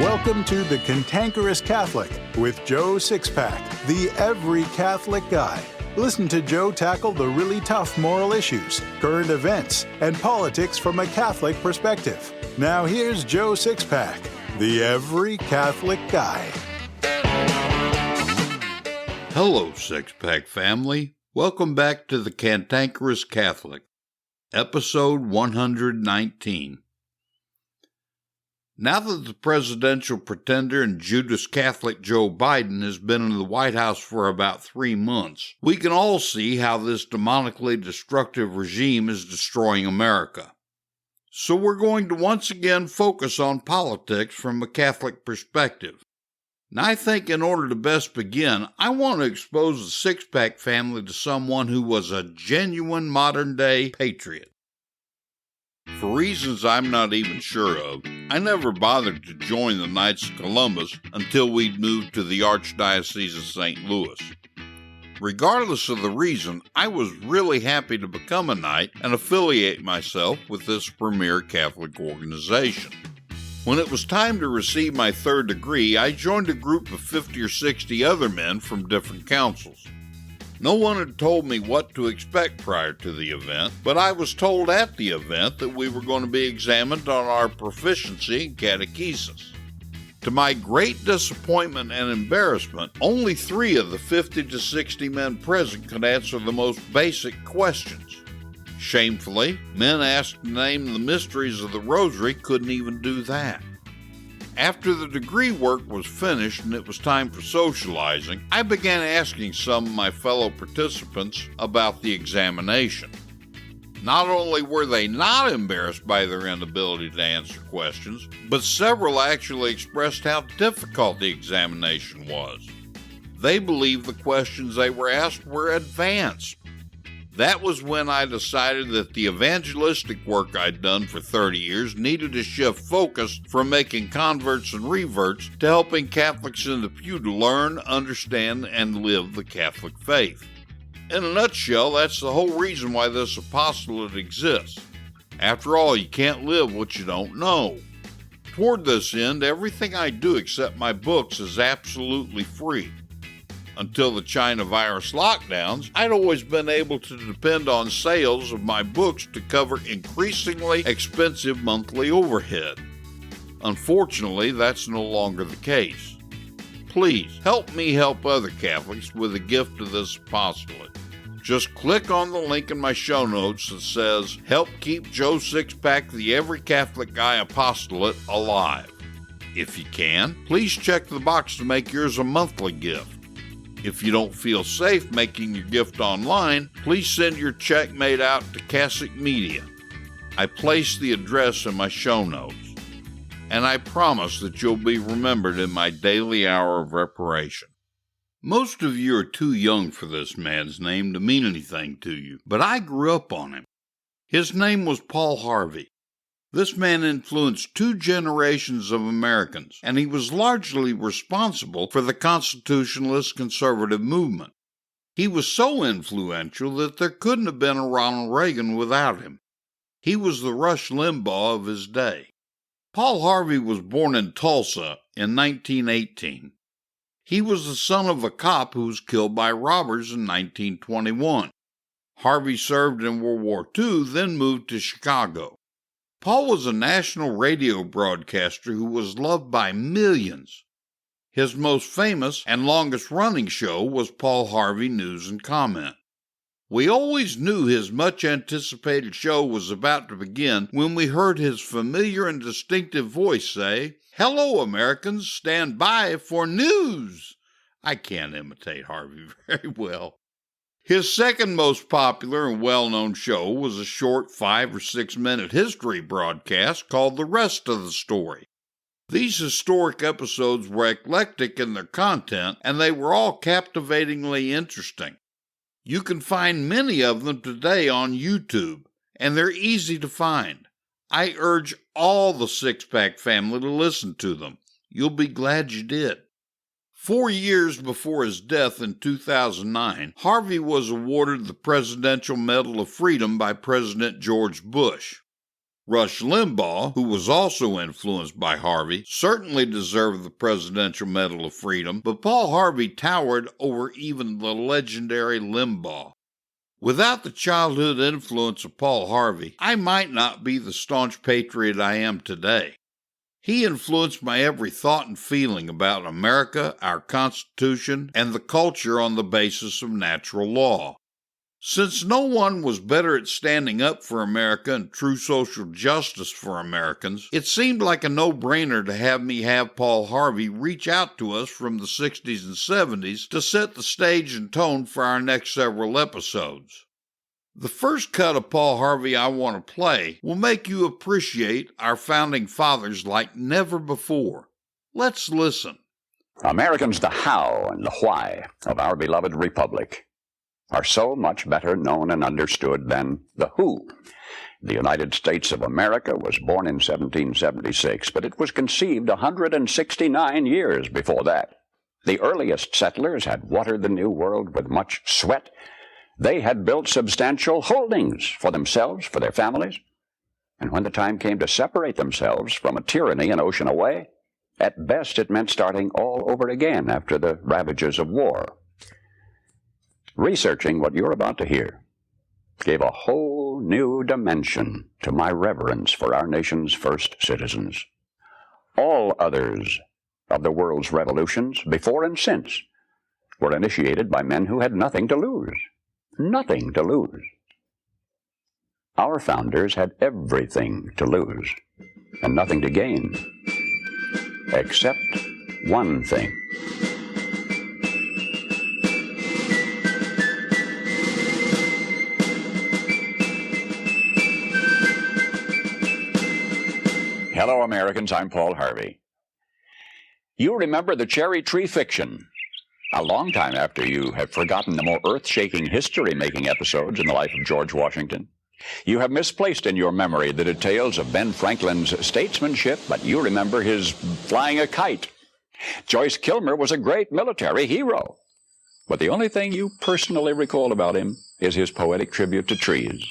Welcome to the Cantankerous Catholic with Joe Sixpack, the every Catholic guy. Listen to Joe tackle the really tough moral issues, current events, and politics from a Catholic perspective. Now here's Joe Sixpack, the every Catholic guy. Hello, Sixpack family. Welcome back to the Cantankerous Catholic, episode 119. Now that the presidential pretender and Judas Catholic Joe Biden has been in the White House for about 3 months, we can all see how this demonically destructive regime is destroying America. So we're going to once again focus on politics from a Catholic perspective. And I think in order to best begin, I want to expose the Sixpack family to someone who was a genuine modern-day patriot. For reasons I'm not even sure of, I never bothered to join the Knights of Columbus until we'd moved to the Archdiocese of St. Louis. Regardless of the reason, I was really happy to become a Knight and affiliate myself with this premier Catholic organization. When it was time to receive my third degree, I joined a group of 50 or 60 other men from different councils. No one had told me what to expect prior to the event, but I was told at the event that we were going to be examined on our proficiency in catechesis. To my great disappointment and embarrassment, only 3 of the 50 to 60 men present could answer the most basic questions. Shamefully, men asked to name the mysteries of the Rosary couldn't even do that. After the degree work was finished and it was time for socializing, I began asking some of my fellow participants about the examination. Not only were they not embarrassed by their inability to answer questions, but several actually expressed how difficult the examination was. They believed the questions they were asked were advanced. That was when I decided that the evangelistic work I'd done for 30 years needed to shift focus from making converts and reverts to helping Catholics in the pew to learn, understand, and live the Catholic faith. In a nutshell, that's the whole reason why this apostolate exists. After all, you can't live what you don't know. Toward this end, everything I do except my books is absolutely free. Until the China virus lockdowns, I'd always been able to depend on sales of my books to cover increasingly expensive monthly overhead. Unfortunately, that's no longer the case. Please help me help other Catholics with a gift of this apostolate. Just click on the link in my show notes that says, "Help keep Joe Sixpack, the Every Catholic Guy Apostolate, alive." If you can, please check the box to make yours a monthly gift. If you don't feel safe making your gift online, please send your check made out to Cassock Media. I place the address in my show notes. And I promise that you'll be remembered in my daily hour of reparation. Most of you are too young for this man's name to mean anything to you, but I grew up on him. His name was Paul Harvey. This man influenced 2 generations of Americans, and he was largely responsible for the constitutionalist conservative movement. He was so influential that there couldn't have been a Ronald Reagan without him. He was the Rush Limbaugh of his day. Paul Harvey was born in Tulsa in 1918. He was the son of a cop who was killed by robbers in 1921. Harvey served in World War II, then moved to Chicago. Paul was a national radio broadcaster who was loved by millions. His most famous and longest-running show was Paul Harvey News and Comment. We always knew his much-anticipated show was about to begin when we heard his familiar and distinctive voice say, "Hello, Americans, stand by for news." I can't imitate Harvey very well. His second most popular and well-known show was a short 5 or 6 minute history broadcast called The Rest of the Story. These historic episodes were eclectic in their content, and they were all captivatingly interesting. You can find many of them today on YouTube, and they're easy to find. I urge all the Sixpack family to listen to them. You'll be glad you did. 4 years before his death in 2009, Harvey was awarded the Presidential Medal of Freedom by President George Bush. Rush Limbaugh, who was also influenced by Harvey, certainly deserved the Presidential Medal of Freedom, but Paul Harvey towered over even the legendary Limbaugh. Without the childhood influence of Paul Harvey, I might not be the staunch patriot I am today. He influenced my every thought and feeling about America, our Constitution, and the culture on the basis of natural law. Since no one was better at standing up for America and true social justice for Americans, it seemed like a no-brainer to have me have Paul Harvey reach out to us from the 60s and 70s to set the stage and tone for our next several episodes. The first cut of Paul Harvey I want to play will make you appreciate our founding fathers like never before. Let's listen. Americans, the how and the why of our beloved republic are so much better known and understood than the who. The United States of America was born in 1776, but it was conceived 169 years before that. The earliest settlers had watered the New World with much sweat. They had built substantial holdings for themselves, for their families. And when the time came to separate themselves from a tyranny an ocean away, at best it meant starting all over again after the ravages of war. Researching what you're about to hear gave a whole new dimension to my reverence for our nation's first citizens. All others of the world's revolutions, before and since, were initiated by men who had nothing to lose. Nothing to lose. Our founders had everything to lose and nothing to gain, except one thing. Hello, Americans. I'm Paul Harvey. You remember the cherry tree fiction. A long time after you have forgotten the more earth-shaking history-making episodes in the life of George Washington. You have misplaced in your memory the details of Ben Franklin's statesmanship, but you remember his flying a kite. Joyce Kilmer was a great military hero, but the only thing you personally recall about him is his poetic tribute to trees.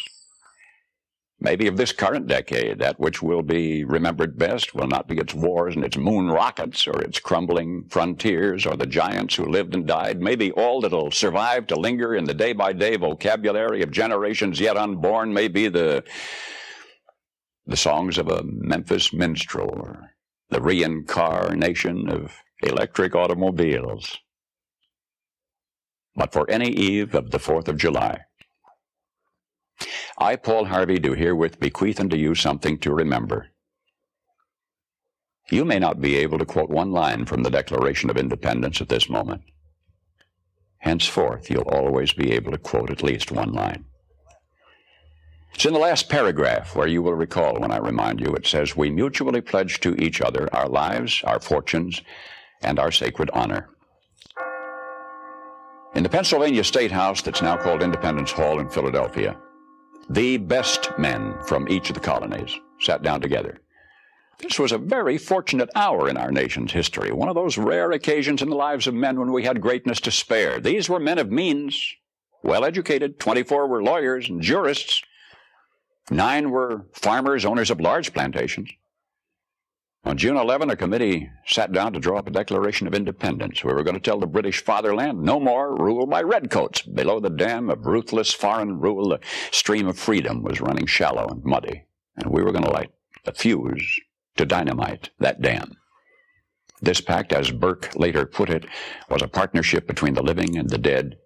Maybe of this current decade, that which will be remembered best will not be its wars and its moon rockets or its crumbling frontiers or the giants who lived and died. Maybe all that'll survive to linger in the day-by-day vocabulary of generations yet unborn may be the songs of a Memphis minstrel or the reincarnation of electric automobiles. But for any eve of the 4th of July, I, Paul Harvey, do herewith bequeath unto you something to remember. You may not be able to quote one line from the Declaration of Independence at this moment. Henceforth, you'll always be able to quote at least one line. It's in the last paragraph where you will recall when I remind you. It says, "We mutually pledge to each other our lives, our fortunes, and our sacred honor." In the Pennsylvania State House that's now called Independence Hall in Philadelphia, the best men from each of the colonies sat down together. This was a very fortunate hour in our nation's history, one of those rare occasions in the lives of men when we had greatness to spare. These were men of means, well-educated. 24 were lawyers and jurists. 9 were farmers, owners of large plantations. On June 11, a committee sat down to draw up a Declaration of Independence. We were going to tell the British fatherland no more rule by redcoats. Below the dam of ruthless foreign rule, the stream of freedom was running shallow and muddy, and we were going to light a fuse to dynamite that dam. This pact, as Burke later put it, was a partnership between the living and the dead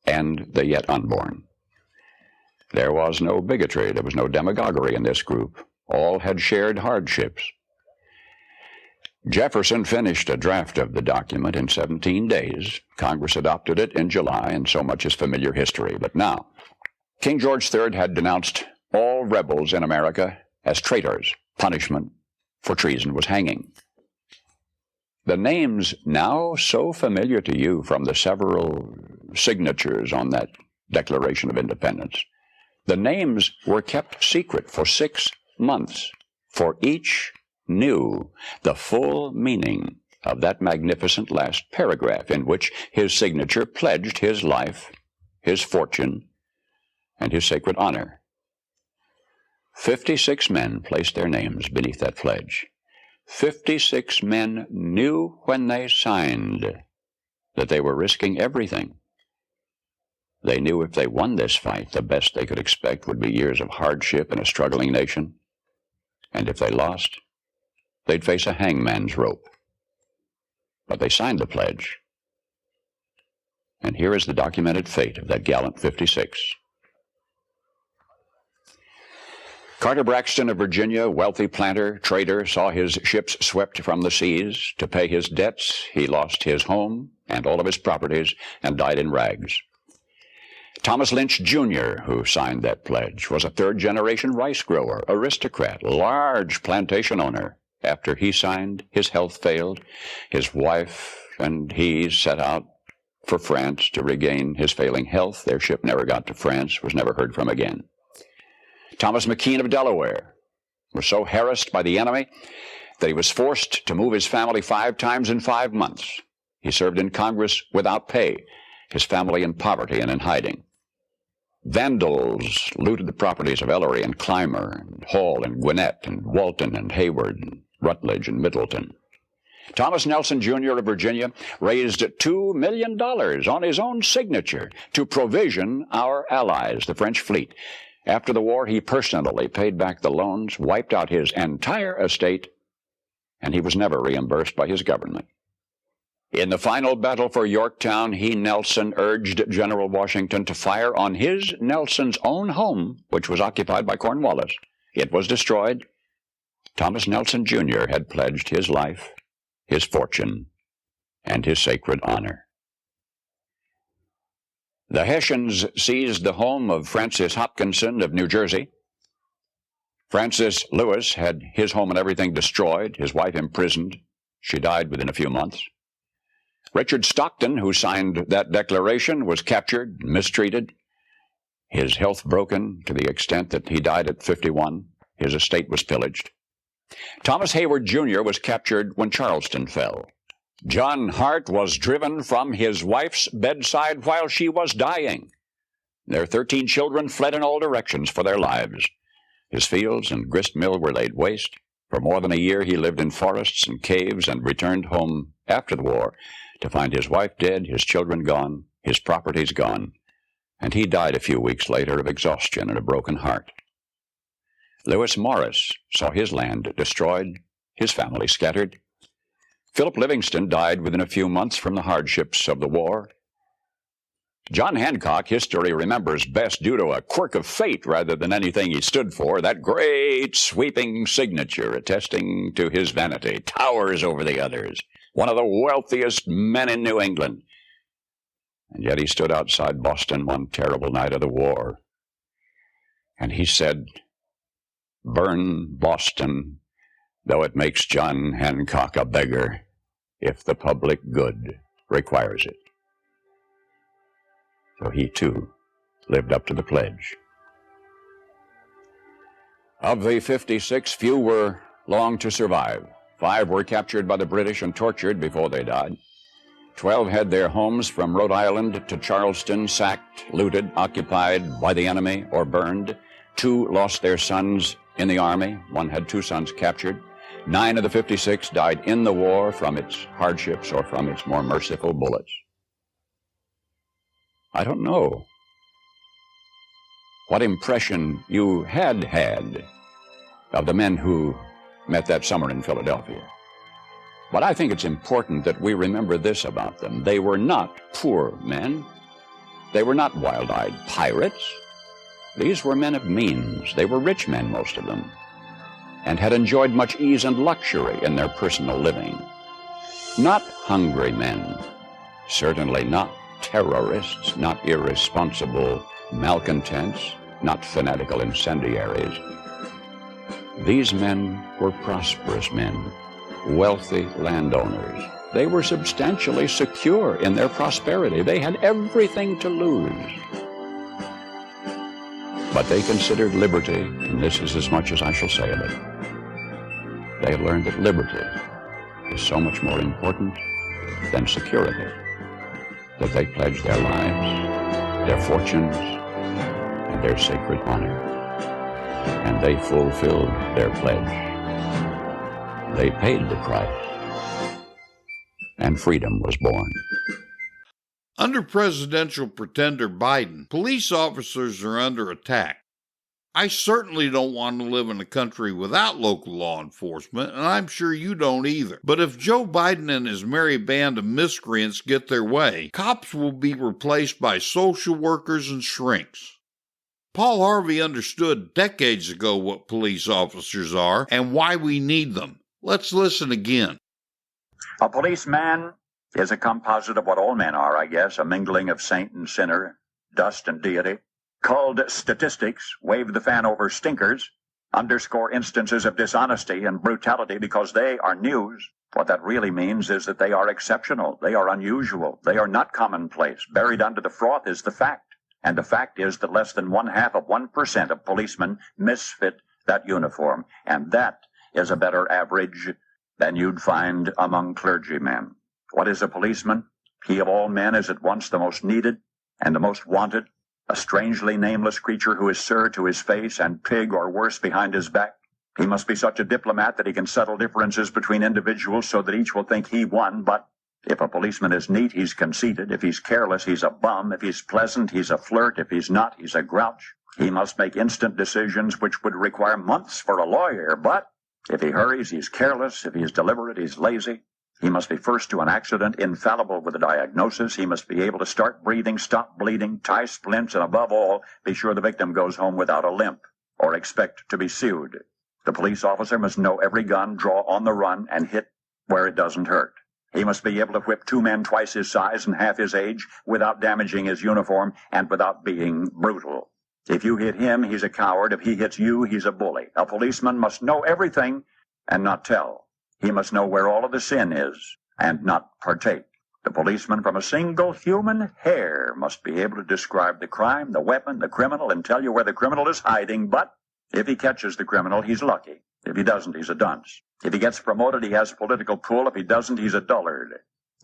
and the yet unborn. There was no bigotry, there was no demagoguery in this group. All had shared hardships. Jefferson finished a draft of the document in 17 days. Congress adopted it in July, and so much is familiar history. But now, King George III had denounced all rebels in America as traitors. Punishment for treason was hanging. The names now so familiar to you from the several signatures on that Declaration of Independence, the names were kept secret for 6 months, for each knew the full meaning of that magnificent last paragraph in which his signature pledged his life, his fortune, and his sacred honor. 56 men placed their names beneath that pledge. 56 men knew when they signed that they were risking everything. They knew if they won this fight, the best they could expect would be years of hardship in a struggling nation. And if they lost, they'd face a hangman's rope. But they signed the pledge. And here is the documented fate of that gallant 56. Carter Braxton of Virginia, wealthy planter, trader, saw his ships swept from the seas. To pay his debts, he lost his home and all of his properties and died in rags. Thomas Lynch, Jr., who signed that pledge, was a third-generation rice grower, aristocrat, large plantation owner. After he signed, his health failed. His wife and he set out for France to regain his failing health. Their ship never got to France, was never heard from again. Thomas McKean of Delaware was so harassed by the enemy that he was forced to move his family 5 times in 5 months. He served in Congress without pay, his family in poverty and in hiding. Vandals looted the properties of Ellery and Clymer, and Hall and Gwinnett, and Walton and Hayward, and Rutledge and Middleton. Thomas Nelson, Jr. of Virginia, raised $2 million on his own signature to provision our allies, the French fleet. After the war, he personally paid back the loans, wiped out his entire estate, and he was never reimbursed by his government. In the final battle for Yorktown, Nelson, urged General Washington to fire on Nelson's own home, which was occupied by Cornwallis. It was destroyed. Thomas Nelson, Jr. had pledged his life, his fortune, and his sacred honor. The Hessians seized the home of Frances Hopkinson of New Jersey. Francis Lewis had his home and everything destroyed, his wife imprisoned. She died within a few months. Richard Stockton, who signed that declaration, was captured, mistreated, his health broken to the extent that he died at 51. His estate was pillaged. Thomas Hayward, Jr. was captured when Charleston fell. John Hart was driven from his wife's bedside while she was dying. Their 13 children fled in all directions for their lives. His fields and grist mill were laid waste. For more than a year he lived in forests and caves and returned home after the war to find his wife dead, his children gone, his properties gone, and he died a few weeks later of exhaustion and a broken heart. Lewis Morris saw his land destroyed, his family scattered. Philip Livingston died within a few months from the hardships of the war. John Hancock, history remembers best due to a quirk of fate rather than anything he stood for, that great sweeping signature attesting to his vanity, towers over the others, one of the wealthiest men in New England. And yet he stood outside Boston one terrible night of the war, and he said, "Burn Boston, though it makes John Hancock a beggar, if the public good requires it." So he, too, lived up to the pledge. Of the 56, few were long to survive. 5 were captured by the British and tortured before they died. 12 had their homes from Rhode Island to Charleston sacked, looted, occupied by the enemy, or burned. 2 lost their sons in the army. 1 had 2 sons captured. 9 of the 56 died in the war from its hardships or from its more merciful bullets. I don't know what impression you had of the men who met that summer in Philadelphia. But I think it's important that we remember this about them. They were not poor men. They were not wild-eyed pirates. These were men of means. They were rich men, most of them, and had enjoyed much ease and luxury in their personal living. Not hungry men, certainly not terrorists, not irresponsible malcontents, not fanatical incendiaries. These men were prosperous men, wealthy landowners. They were substantially secure in their prosperity. They had everything to lose. But they considered liberty, and this is as much as I shall say of it. They had learned that liberty is so much more important than security, that they pledged their lives, their fortunes, and their sacred honor and they fulfilled their pledge. They paid the price, and freedom was born. Under presidential pretender Biden, police officers are under attack. I certainly don't want to live in a country without local law enforcement, and I'm sure you don't either. But if Joe Biden and his merry band of miscreants get their way, cops will be replaced by social workers and shrinks. Paul Harvey understood decades ago what police officers are and why we need them. Let's listen again. A policeman is a composite of what all men are, I guess, a mingling of saint and sinner, dust and deity. Called statistics, wave the fan over stinkers, underscore instances of dishonesty and brutality because they are news. What that really means is that they are exceptional, they are unusual, they are not commonplace. Buried under the froth is the fact, and the fact is that less than 0.5% of policemen misfit that uniform, and that is a better average than you'd find among clergymen. What is a policeman? He of all men is at once the most needed and the most wanted, a strangely nameless creature who is sir to his face and pig or worse behind his back. He must be such a diplomat that he can settle differences between individuals so that each will think he won, but if a policeman is neat, he's conceited. If he's careless, he's a bum. If he's pleasant, he's a flirt. If he's not, he's a grouch. He must make instant decisions which would require months for a lawyer, but if he hurries, he's careless. If he's deliberate, he's lazy. He must be first to an accident, infallible with a diagnosis. He must be able to start breathing, stop bleeding, tie splints, and above all, be sure the victim goes home without a limp or expect to be sued. The police officer must know every gun, draw on the run, and hit where it doesn't hurt. He must be able to whip two men twice his size and half his age without damaging his uniform and without being brutal. If you hit him, he's a coward. If he hits you, he's a bully. A policeman must know everything and not tell. He must know where all of the sin is and not partake. The policeman from a single human hair must be able to describe the crime, the weapon, the criminal, and tell you where the criminal is hiding. But if he catches the criminal, he's lucky. If he doesn't, he's a dunce. If he gets promoted, he has political pull. If he doesn't, he's a dullard.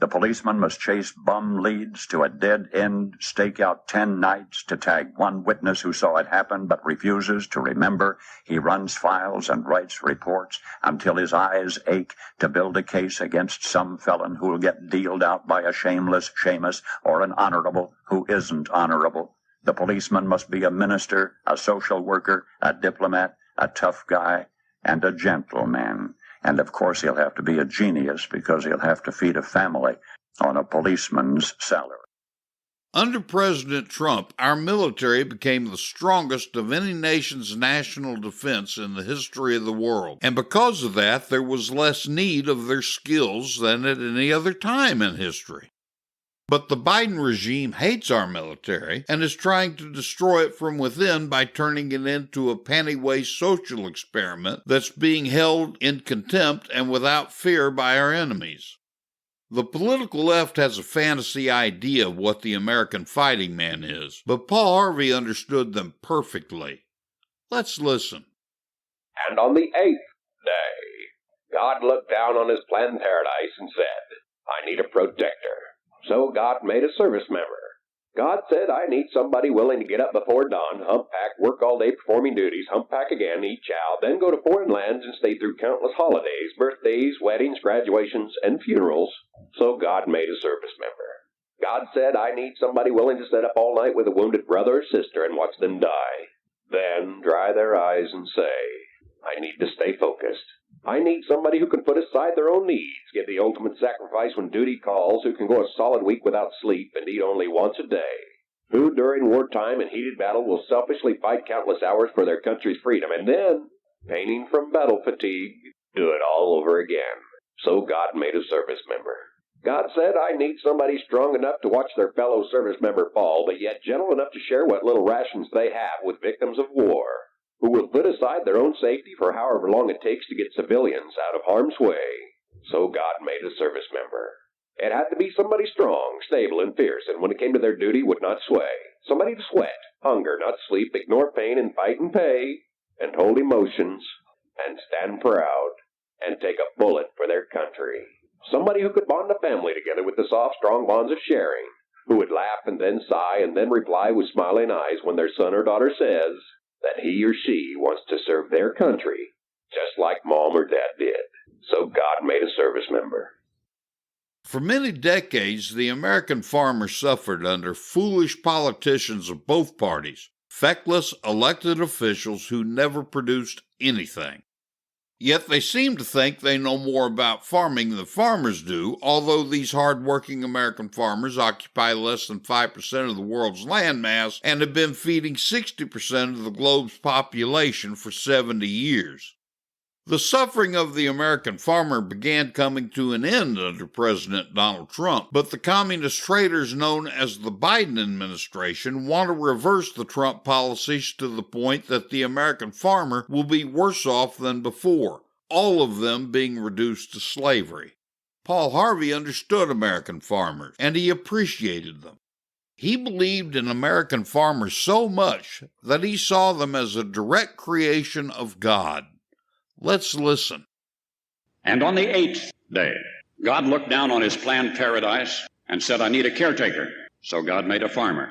The policeman must chase bum leads to a dead end, stake out 10 nights to tag one witness who saw it happen but refuses to remember. He runs files and writes reports until his eyes ache to build a case against some felon who will get dealed out by a shameless Seamus or an honorable who isn't honorable. The policeman must be a minister, a social worker, a diplomat, a tough guy, and a gentleman. And of course he'll have to be a genius because he'll have to feed a family on a policeman's salary. Under President Trump, our military became the strongest of any nation's national defense in the history of the world. And because of that, there was less need of their skills than at any other time in history. But the Biden regime hates our military and is trying to destroy it from within by turning it into a panty-waist social experiment that's being held in contempt and without fear by our enemies. The political left has a fantasy idea of what the American fighting man is, but Paul Harvey understood them perfectly. Let's listen. And on the 8th day, God looked down on his planned paradise and said, I need a protector. So God made a service member. God said, I need somebody willing to get up before dawn, hump-pack, work all day performing duties, hump-pack again, eat chow, then go to foreign lands and stay through countless holidays, birthdays, weddings, graduations, and funerals. So God made a service member. God said, I need somebody willing to sit up all night with a wounded brother or sister and watch them die. Then dry their eyes and say, I need to stay focused. I need somebody who can put aside their own needs, give the ultimate sacrifice when duty calls, who can go a solid week without sleep and eat only once a day, who during wartime and heated battle will selfishly fight countless hours for their country's freedom, and then, painting from battle fatigue, do it all over again. So God made a service member. God said, I need somebody strong enough to watch their fellow service member fall, but yet gentle enough to share what little rations they have with victims of war, who will put aside their own safety for however long it takes to get civilians out of harm's way. So God made a service member. It had to be somebody strong, stable, and fierce, and when it came to their duty would not sway. Somebody to sweat, hunger, not sleep, ignore pain, and fight and pay, and hold emotions, and stand proud, and take a bullet for their country. Somebody who could bond a family together with the soft, strong bonds of sharing, who would laugh and then sigh and then reply with smiling eyes when their son or daughter says, that he or she wants to serve their country just like Mom or Dad did. So God made a service member. For many decades, the American farmer suffered under foolish politicians of both parties, feckless elected officials who never produced anything. Yet they seem to think they know more about farming than farmers do, although these hard-working American farmers occupy less than 5% of the world's landmass and have been feeding 60% of the globe's population for 70 years. The suffering of the American farmer began coming to an end under President Donald Trump, but the communist traitors known as the Biden administration want to reverse the Trump policies to the point that the American farmer will be worse off than before, all of them being reduced to slavery. Paul Harvey understood American farmers, and he appreciated them. He believed in American farmers so much that he saw them as a direct creation of God. Let's listen. And on the 8th day, God looked down on his planned paradise and said, I need a caretaker. So God made a farmer.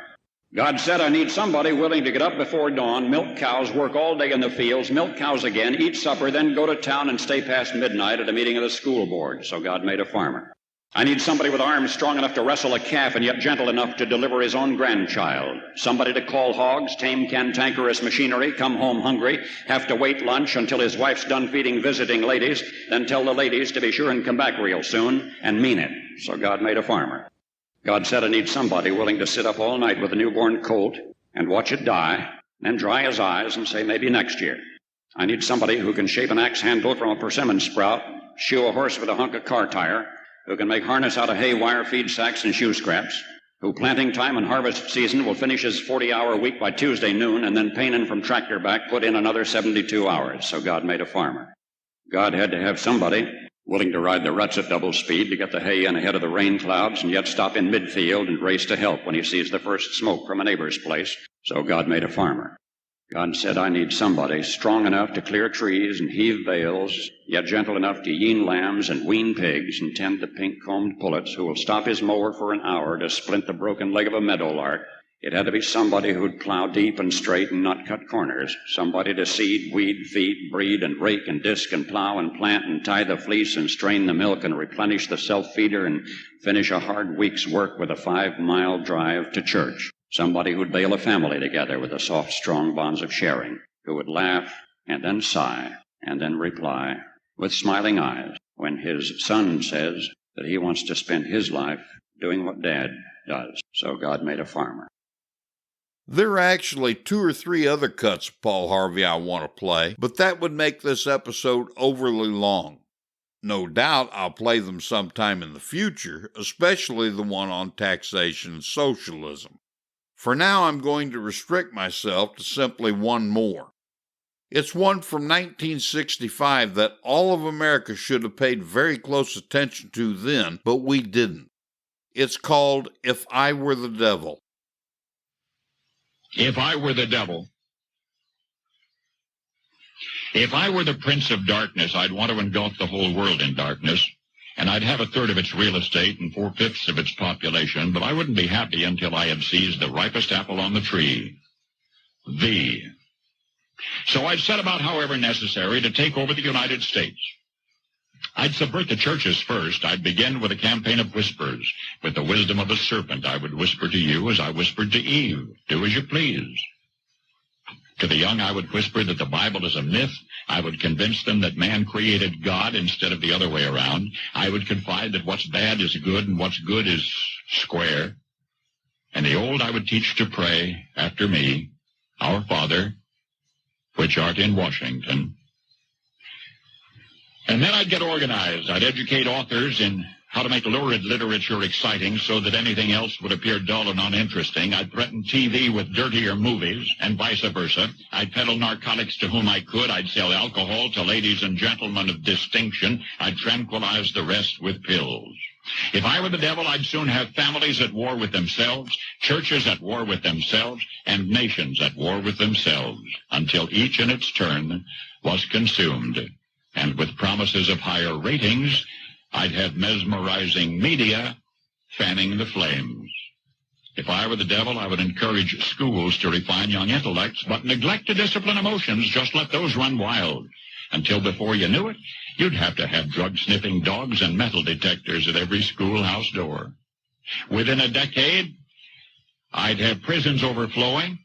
God said, I need somebody willing to get up before dawn, milk cows, work all day in the fields, milk cows again, eat supper, then go to town and stay past midnight at a meeting of the school board. So God made a farmer. I need somebody with arms strong enough to wrestle a calf and yet gentle enough to deliver his own grandchild. Somebody to call hogs, tame cantankerous machinery, come home hungry, have to wait lunch until his wife's done feeding visiting ladies, then tell the ladies to be sure and come back real soon, and mean it. So God made a farmer. God said, I need somebody willing to sit up all night with a newborn colt and watch it die, then dry his eyes and say maybe next year. I need somebody who can shape an axe handle from a persimmon sprout, shoe a horse with a hunk of car tire, who can make harness out of hay wire, feed sacks, and shoe scraps, who planting time and harvest season will finish his 40-hour week by Tuesday noon, and then painin' from tractor back put in another 72 hours. So God made a farmer. God had to have somebody willing to ride the ruts at double speed to get the hay in ahead of the rain clouds and yet stop in midfield and race to help when he sees the first smoke from a neighbor's place. So God made a farmer. God said, I need somebody strong enough to clear trees and heave bales, yet gentle enough to yean lambs and wean pigs and tend the pink-combed pullets who will stop his mower for an hour to splint the broken leg of a meadowlark. It had to be somebody who'd plow deep and straight and not cut corners, somebody to seed, weed, feed, breed, and rake and disc and plow and plant and tie the fleece and strain the milk and replenish the self-feeder and finish a hard week's work with a 5-mile drive to church. Somebody who'd bail a family together with the soft, strong bonds of sharing, who would laugh and then sigh and then reply with smiling eyes when his son says that he wants to spend his life doing what Dad does. So God made a farmer. There are actually 2 or 3 other cuts of Paul Harvey I want to play, but that would make this episode overly long. No doubt I'll play them sometime in the future, especially the one on taxation and socialism. For now, I'm going to restrict myself to simply one more. It's one from 1965 that all of America should have paid very close attention to then, but we didn't. It's called If I Were the Devil. If I were the devil, if I were the prince of darkness, I'd want to engulf the whole world in darkness. And I'd have 1/3 of its real estate and 4/5 of its population, but I wouldn't be happy until I had seized the ripest apple on the tree. So I'd set about, however necessary, to take over the United States. I'd subvert the churches first. I'd begin with a campaign of whispers. With the wisdom of a serpent, I would whisper to you as I whispered to Eve, do as you please. To the young, I would whisper that the Bible is a myth. I would convince them that man created God instead of the other way around. I would confide that what's bad is good and what's good is square. And the old I would teach to pray after me, Our Father, which art in Washington. And then I'd get organized. I'd educate authors in how to make lurid literature exciting so that anything else would appear dull and uninteresting. I'd threaten TV with dirtier movies and vice versa. I'd peddle narcotics to whom I could. I'd sell alcohol to ladies and gentlemen of distinction. I'd tranquilize the rest with pills. If I were the devil, I'd soon have families at war with themselves, churches at war with themselves, and nations at war with themselves, until each in its turn was consumed. And with promises of higher ratings, I'd have mesmerizing media fanning the flames. If I were the devil, I would encourage schools to refine young intellects, but neglect to discipline emotions. Just let those run wild. Until before you knew it, you'd have to have drug-sniffing dogs and metal detectors at every schoolhouse door. Within a decade, I'd have prisons overflowing.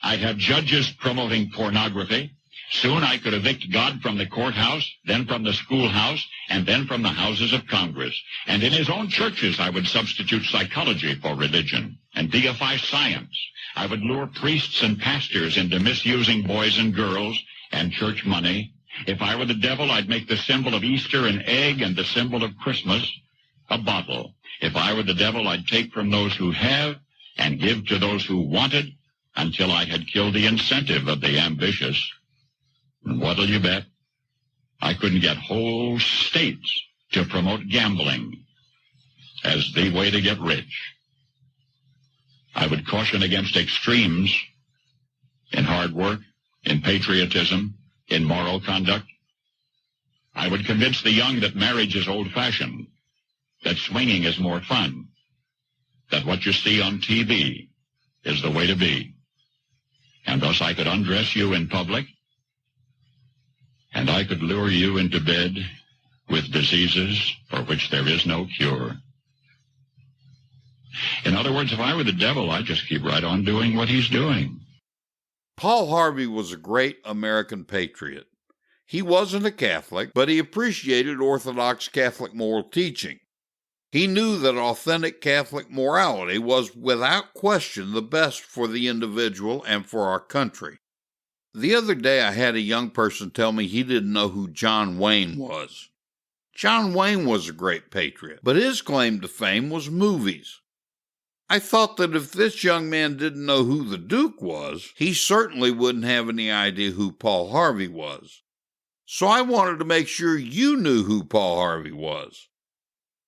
I'd have judges promoting pornography. Soon I could evict God from the courthouse, then from the schoolhouse, and then from the houses of Congress. And in his own churches, I would substitute psychology for religion and deify science. I would lure priests and pastors into misusing boys and girls and church money. If I were the devil, I'd make the symbol of Easter an egg and the symbol of Christmas a bottle. If I were the devil, I'd take from those who have and give to those who wanted until I had killed the incentive of the ambitious. And what'll you bet? I couldn't get whole states to promote gambling as the way to get rich. I would caution against extremes in hard work, in patriotism, in moral conduct. I would convince the young that marriage is old-fashioned, that swinging is more fun, that what you see on TV is the way to be. And thus I could undress you in public, and I could lure you into bed with diseases for which there is no cure. In other words, if I were the devil, I'd just keep right on doing what he's doing. Paul Harvey was a great American patriot. He wasn't a Catholic, but he appreciated Orthodox Catholic moral teaching. He knew that authentic Catholic morality was without question the best for the individual and for our country. The other day I had a young person tell me he didn't know who John Wayne was. John Wayne was a great patriot, but his claim to fame was movies. I thought that if this young man didn't know who the Duke was, he certainly wouldn't have any idea who Paul Harvey was. So I wanted to make sure you knew who Paul Harvey was.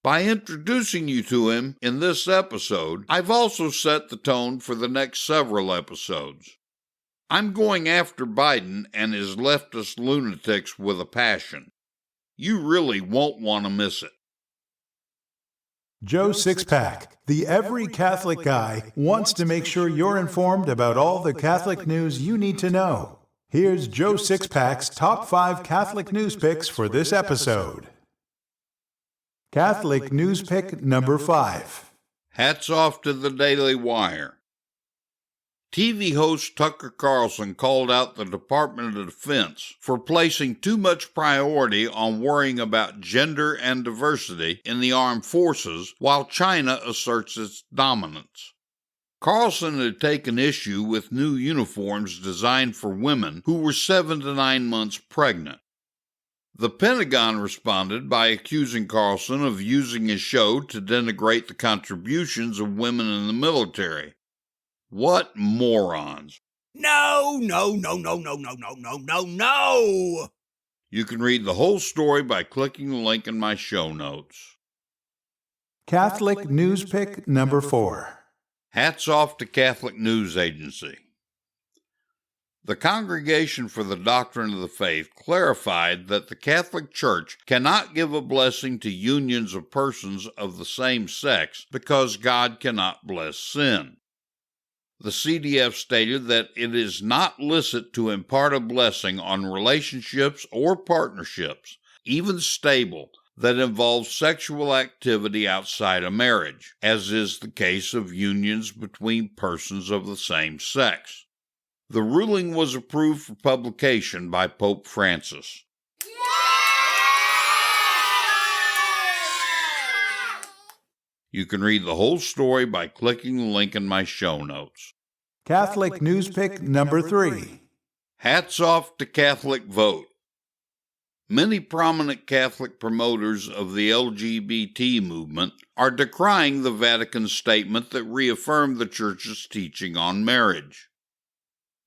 By introducing you to him in this episode, I've also set the tone for the next several episodes. I'm going after Biden and his leftist lunatics with a passion. You really won't want to miss it. Joe Sixpack, the Every Catholic Guy, wants to make sure you're informed about all the Catholic news you need to know. Here's Joe Sixpack's top 5 Catholic news picks for this episode. Catholic news pick number 5. Hats off to the Daily Wire. TV host Tucker Carlson called out the Department of Defense for placing too much priority on worrying about gender and diversity in the armed forces while China asserts its dominance. Carlson had taken issue with new uniforms designed for women who were 7 to 9 months pregnant. The Pentagon responded by accusing Carlson of using his show to denigrate the contributions of women in the military. What morons. No. You can read the whole story by clicking the link in my show notes. Catholic news pick number 4. Hats off to Catholic News Agency. The Congregation for the Doctrine of the Faith clarified that the Catholic Church cannot give a blessing to unions of persons of the same sex because God cannot bless sin. The CDF stated that it is not licit to impart a blessing on relationships or partnerships, even stable, that involve sexual activity outside of marriage, as is the case of unions between persons of the same sex. The ruling was approved for publication by Pope Francis. You can read the whole story by clicking the link in my show notes. Catholic news pick number 3. Hats off to Catholic Vote. Many prominent Catholic promoters of the LGBT movement are decrying the Vatican statement that reaffirmed the Church's teaching on marriage.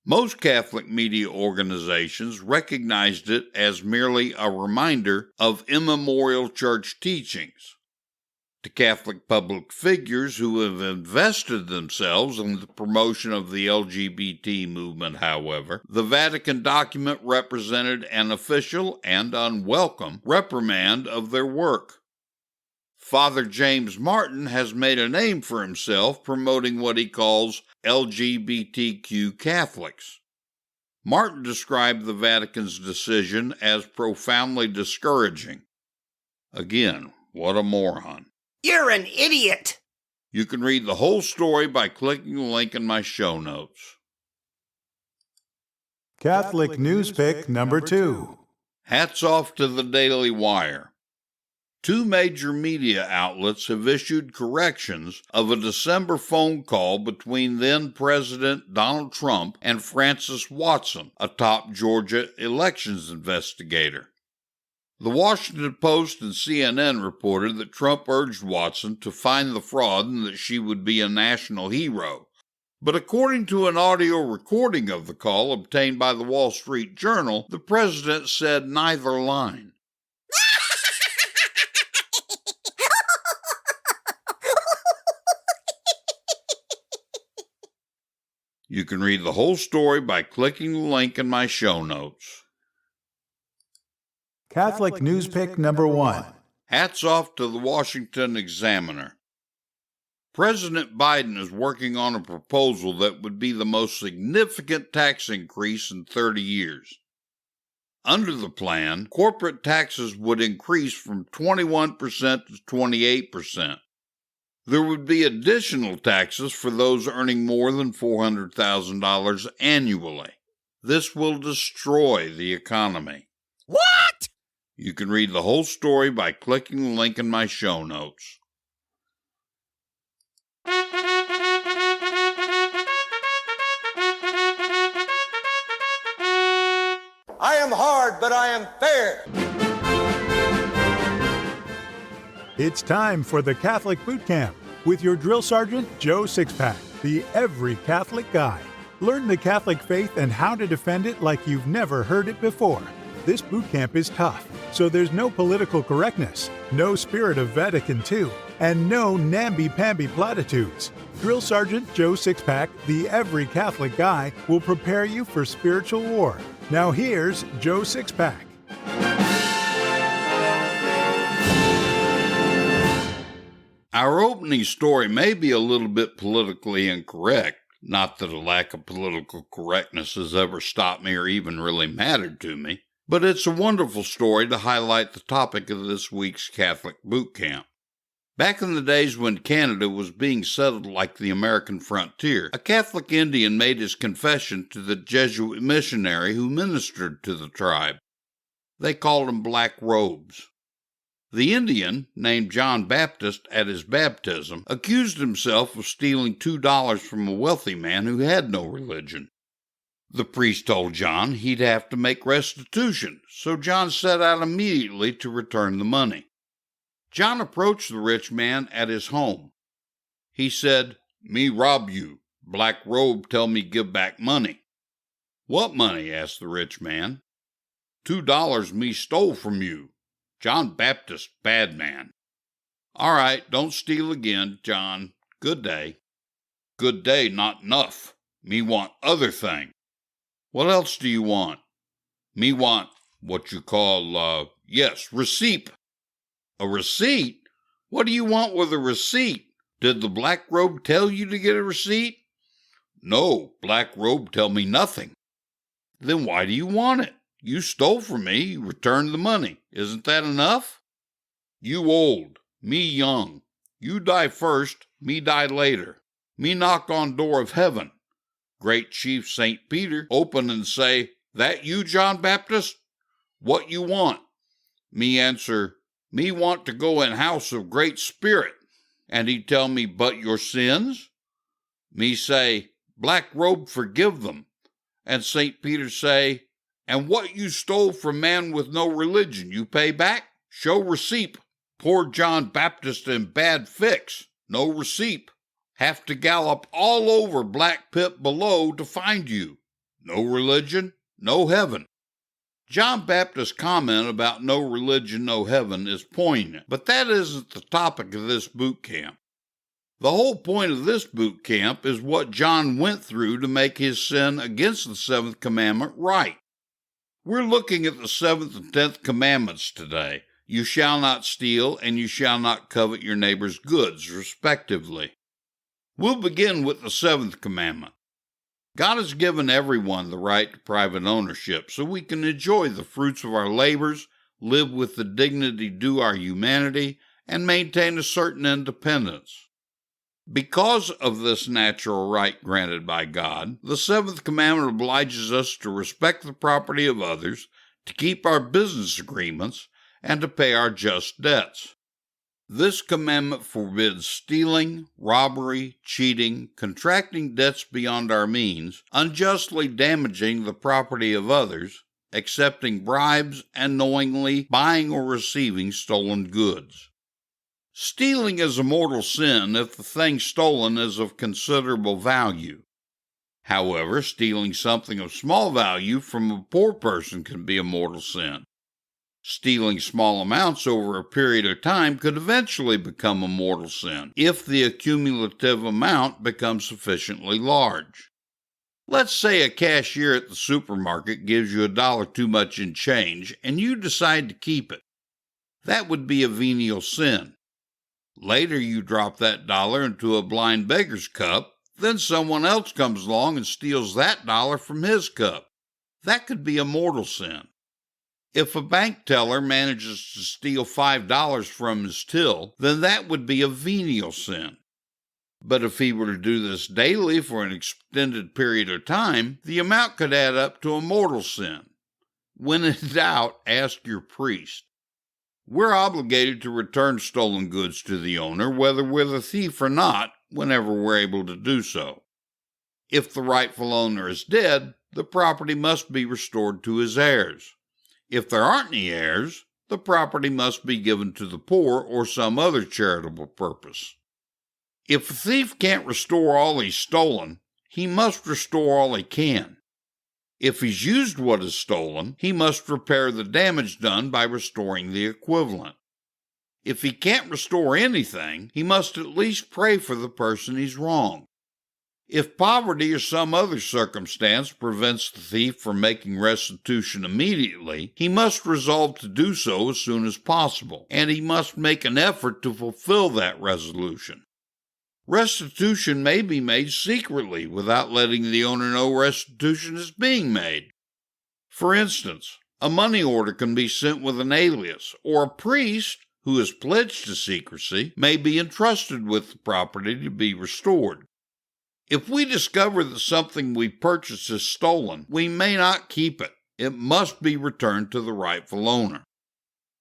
Most Catholic media organizations recognized it as merely a reminder of immemorial Church teachings. To Catholic public figures who have invested themselves in the promotion of the LGBT movement, however, the Vatican document represented an official and unwelcome reprimand of their work. Father James Martin has made a name for himself promoting what he calls LGBTQ Catholics. Martin described the Vatican's decision as profoundly discouraging. Again, what a moron. You're an idiot! You can read the whole story by clicking the link in my show notes. Catholic News Pick number 2. Hats off to the Daily Wire. 2 major media outlets have issued corrections of a December phone call between then-President Donald Trump and Francis Watson, a top Georgia elections investigator. The Washington Post and CNN reported that Trump urged Watson to find the fraud and that she would be a national hero. But according to an audio recording of the call obtained by the Wall Street Journal, the president said neither line. You can read the whole story by clicking the link in my show notes. Catholic News Pick number 1. Hats off to the Washington Examiner. President Biden is working on a proposal that would be the most significant tax increase in 30 years. Under the plan, corporate taxes would increase from 21% to 28%. There would be additional taxes for those earning more than $400,000 annually. This will destroy the economy. What? You can read the whole story by clicking the link in my show notes. I am hard, but I am fair. It's time for the Catholic Boot Camp with your drill sergeant, Joe Sixpack, the every Catholic guy. Learn the Catholic faith and how to defend it like you've never heard it before. This boot camp is tough, so there's no political correctness, no spirit of Vatican II, and no namby-pamby platitudes. Drill Sergeant Joe Sixpack, the every Catholic guy, will prepare you for spiritual war. Now here's Joe Sixpack. Our opening story may be a little bit politically incorrect. Not that a lack of political correctness has ever stopped me or even really mattered to me, but it's a wonderful story to highlight the topic of this week's Catholic Boot Camp. Back in the days when Canada was being settled like the American frontier, a Catholic Indian made his confession to the Jesuit missionary who ministered to the tribe. They called him Black Robes. The Indian, named John Baptist at his baptism, accused himself of stealing $2 from a wealthy man who had no religion. The priest told John he'd have to make restitution, so John set out immediately to return the money. John approached the rich man at his home. He said, "Me rob you. Black Robe tell me give back money." "What money?" asked the rich man. $2 me stole from you. John Baptist, bad man." "All right, don't steal again, John. Good day." "Good day, not enough. Me want other thing." "What else do you want?" "Me want what you call, receipt." "A receipt? What do you want with a receipt? Did the Black Robe tell you to get a receipt?" "No, Black Robe tell me nothing." "Then why do you want it? You stole from me, you returned the money. Isn't that enough?" "You old, me young. You die first, me die later. Me knock on door of heaven. Great Chief St. Peter open and say, 'That you, John Baptist? What you want?' Me answer, 'Me want to go in house of Great Spirit.' And he tell me, 'But your sins?' Me say, 'Black Robe forgive them.' And St. Peter say, 'And what you stole from man with no religion, you pay back? Show receipt.' Poor John Baptist in bad fix. No receipt. Have to gallop all over Black Pit below to find you. No religion, no heaven." John Baptist's comment about no religion, no heaven is poignant, but that isn't the topic of this boot camp. The whole point of this boot camp is what John went through to make his sin against the 7th commandment right. We're looking at the 7th and 10th commandments today, You shall not steal, and you shall not covet your neighbor's goods, respectively. We'll begin with the seventh commandment. God has given everyone the right to private ownership so we can enjoy the fruits of our labors, live with the dignity due our humanity, and maintain a certain independence. Because of this natural right granted by God, the seventh commandment obliges us to respect the property of others, to keep our business agreements, and to pay our just debts. This commandment forbids stealing, robbery, cheating, contracting debts beyond our means, unjustly damaging the property of others, accepting bribes, and knowingly buying or receiving stolen goods. Stealing is a mortal sin if the thing stolen is of considerable value. However, stealing something of small value from a poor person can be a mortal sin. Stealing small amounts over a period of time could eventually become a mortal sin if the accumulative amount becomes sufficiently large. Let's say a cashier at the supermarket gives you $1 too much in change and you decide to keep it. That would be a venial sin. Later you drop that dollar into a blind beggar's cup, then someone else comes along and steals that dollar from his cup. That could be a mortal sin. If a bank teller manages to steal $5 from his till, then that would be a venial sin. But if he were to do this daily for an extended period of time, the amount could add up to a mortal sin. When in doubt, ask your priest. We're obligated to return stolen goods to the owner, whether we're the thief or not, whenever we're able to do so. If the rightful owner is dead, the property must be restored to his heirs. If there aren't any heirs, the property must be given to the poor or some other charitable purpose. If a thief can't restore all he's stolen, he must restore all he can. If he's used what is stolen, he must repair the damage done by restoring the equivalent. If he can't restore anything, he must at least pray for the person he's wronged. If poverty or some other circumstance prevents the thief from making restitution immediately, he must resolve to do so as soon as possible, and he must make an effort to fulfill that resolution. Restitution may be made secretly without letting the owner know restitution is being made. For instance, a money order can be sent with an alias, or a priest, who is pledged to secrecy, may be entrusted with the property to be restored. If we discover that something we purchased is stolen, we may not keep it. It must be returned to the rightful owner.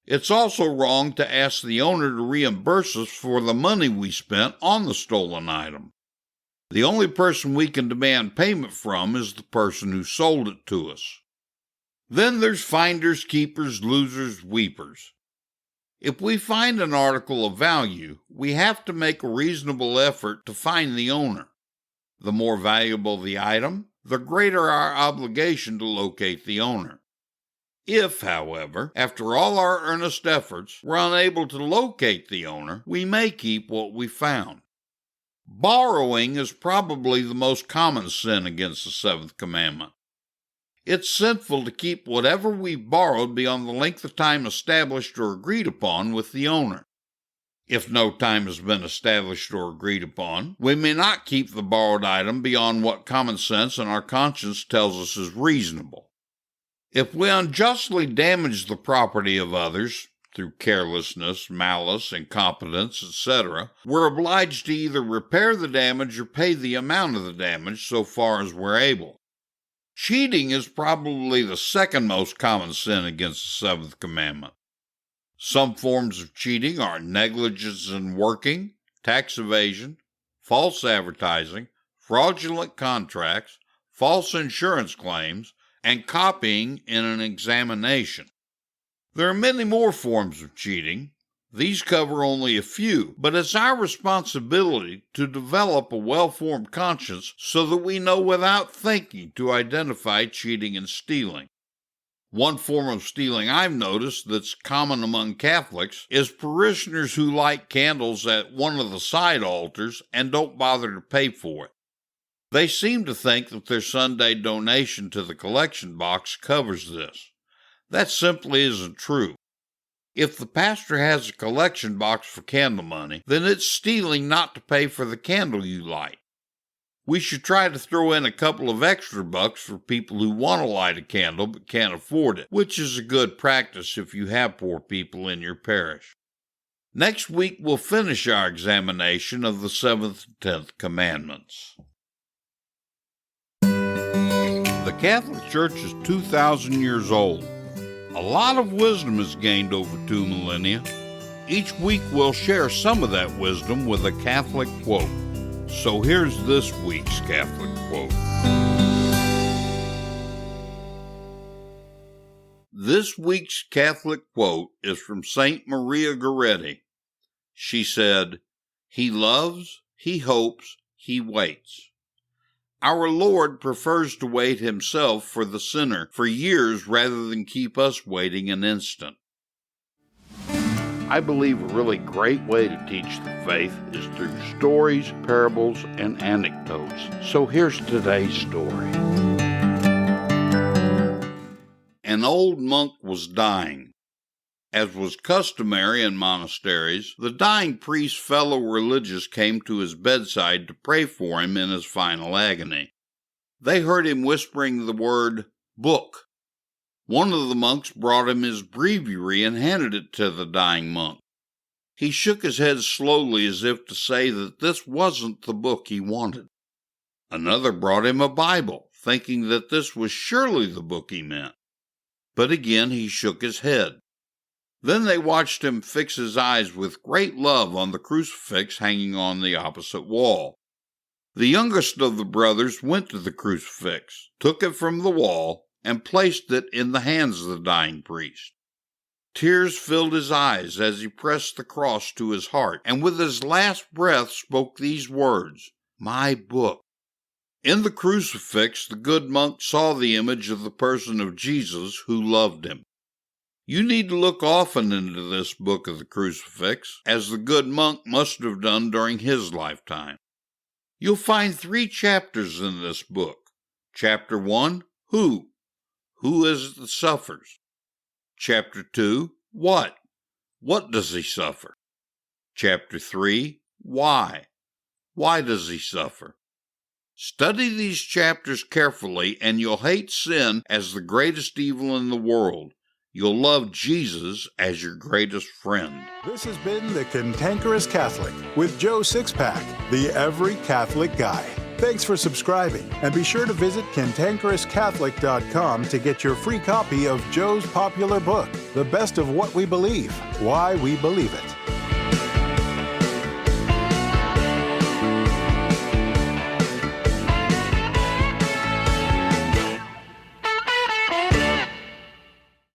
It's also wrong to ask the owner to reimburse us for the money we spent on the stolen item. The only person we can demand payment from is the person who sold it to us. Then there's finders, keepers, losers, weepers. If we find an article of value, we have to make a reasonable effort to find the owner. The more valuable the item, the greater our obligation to locate the owner. If, however, after all our earnest efforts, we're unable to locate the owner, we may keep what we found. Borrowing is probably the most common sin against the seventh commandment. It's sinful to keep whatever we've borrowed beyond the length of time established or agreed upon with the owner. If no time has been established or agreed upon, we may not keep the borrowed item beyond what common sense and our conscience tells us is reasonable. If we unjustly damage the property of others, through carelessness, malice, incompetence, etc., we're obliged to either repair the damage or pay the amount of the damage so far as we're able. Cheating is probably the second most common sin against the seventh commandment. Some forms of cheating are negligence in working, tax evasion, false advertising, fraudulent contracts, false insurance claims, and copying in an examination. There are many more forms of cheating. These cover only a few, but it's our responsibility to develop a well-formed conscience so that we know without thinking to identify cheating and stealing. One form of stealing I've noticed that's common among Catholics is parishioners who light candles at one of the side altars and don't bother to pay for it. They seem to think that their Sunday donation to the collection box covers this. That simply isn't true. If the pastor has a collection box for candle money, then it's stealing not to pay for the candle you light. We should try to throw in a couple of extra bucks for people who want to light a candle but can't afford it, which is a good practice if you have poor people in your parish. Next week, we'll finish our examination of the 7th and 10th commandments. The Catholic Church is 2,000 years old. A lot of wisdom is gained over 2 millennia. Each week, we'll share some of that wisdom with a Catholic quote. So here's this week's Catholic quote. This week's Catholic quote is from St. Maria Goretti. She said, "He loves, he hopes, he waits." Our Lord prefers to wait himself for the sinner for years rather than keep us waiting an instant. I believe a really great way to teach the faith is through stories, parables, and anecdotes. So here's today's story. An old monk was dying. As was customary in monasteries, the dying priest's fellow religious came to his bedside to pray for him in his final agony. They heard him whispering the word, "book." One of the monks brought him his breviary and handed it to the dying monk. He shook his head slowly as if to say that this wasn't the book he wanted. Another brought him a Bible, thinking that this was surely the book he meant. But again he shook his head. Then they watched him fix his eyes with great love on the crucifix hanging on the opposite wall. The youngest of the brothers went to the crucifix, took it from the wall, and placed it in the hands of the dying priest. Tears filled his eyes as he pressed the cross to his heart, and with his last breath spoke these words, "My book." In the crucifix, the good monk saw the image of the person of Jesus who loved him. You need to look often into this book of the crucifix, as the good monk must have done during his lifetime. You'll find 3 chapters in this book. Chapter 1, Who? Who is it that suffers? Chapter 2, What? What does he suffer? Chapter 3, Why? Why does he suffer? Study these chapters carefully, and you'll hate sin as the greatest evil in the world. You'll love Jesus as your greatest friend. This has been the Cantankerous Catholic with Joe Sixpack, the Every Catholic Guy. Thanks for subscribing, and be sure to visit CantankerousCatholic.com to get your free copy of Joe's popular book, The Best of What We Believe, Why We Believe It.